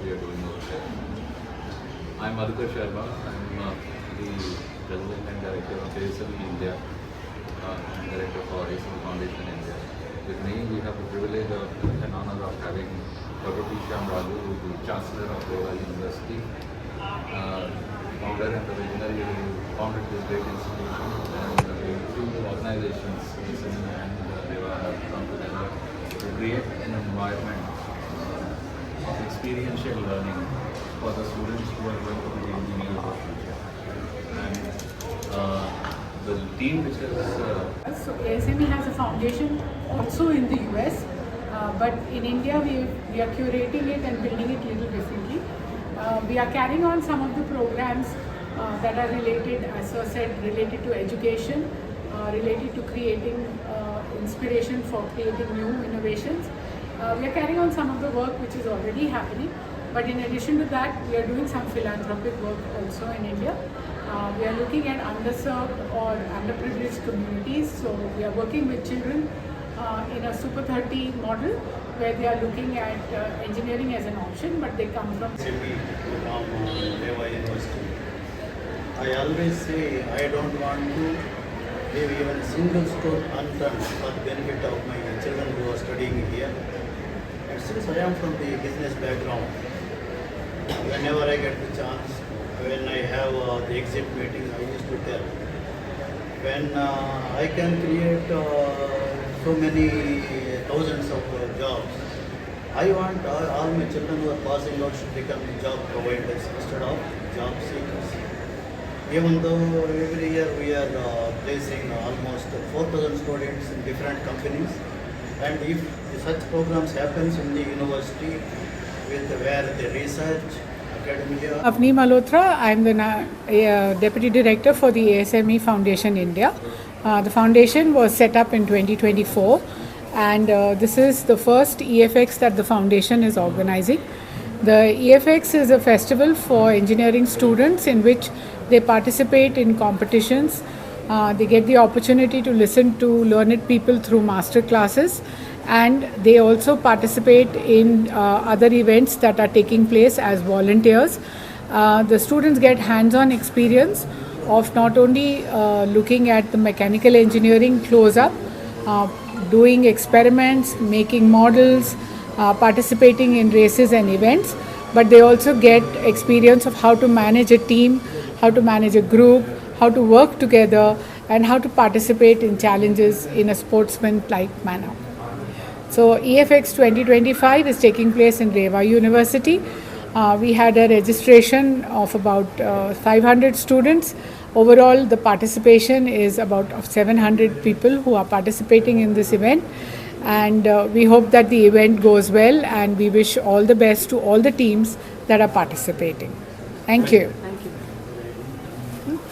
we are doing over there. I'm Madhukar Sharma. I'm the President and Director of ASME India and Director for ASME Foundation India. With me, we have the privilege and honor of having Dr. P. Shyam Raju, who is the Chancellor of Reva University, founder and the visionary who founded this great institution, and the two organizations, ASME and Reva, have come together to create an environment of experiential learning for the students who are going to be the engineers of the future. And the team which has So ASME has a foundation also in the US, but in India we are curating it and building it a little differently. We are carrying on some of the programs that are related, as I said, related to education, related to creating inspiration for creating new innovations. We are carrying on some of the work which is already happening, but in addition to that, we are doing some philanthropic work also in India. We are looking at underserved or underprivileged communities. So we are working with children in a Super 30 model where they are looking at engineering as an option, but they come from SME from Reva University. I always say I don't want to leave even a single stone unturned for the benefit of my children who are studying here. And since I am from the business background, whenever I get the chance, when I have the exit meeting, I used to tell, when I can create so many thousands of jobs, I want all my children who are passing out should become job providers instead of job seekers. Even though every year we are placing almost 4,000 students in different companies, and if such programs happens in the university with where the research academia. Avni Malhotra. I'm the Deputy Director for the ASME Foundation India. The foundation was set up in 2024, and this is the first EFX that the foundation is organizing. The EFX is a festival for engineering students in which they participate in competitions. They get the opportunity to listen to learned people through master classes, and they also participate in other events that are taking place as volunteers. The students get hands-on experience of not only looking at the mechanical engineering close-up, doing experiments, making models, participating in races and events, but they also get experience of how to manage a team, how to manage a group, how to work together, and how to participate in challenges in a sportsman-like manner. So EFX 2025 is taking place in Reva University. We had a registration of about 500 students. Overall, the participation is about 700 people who are participating in this event. And we hope that the event goes well, and we wish all the best to all the teams that are participating. Thank you.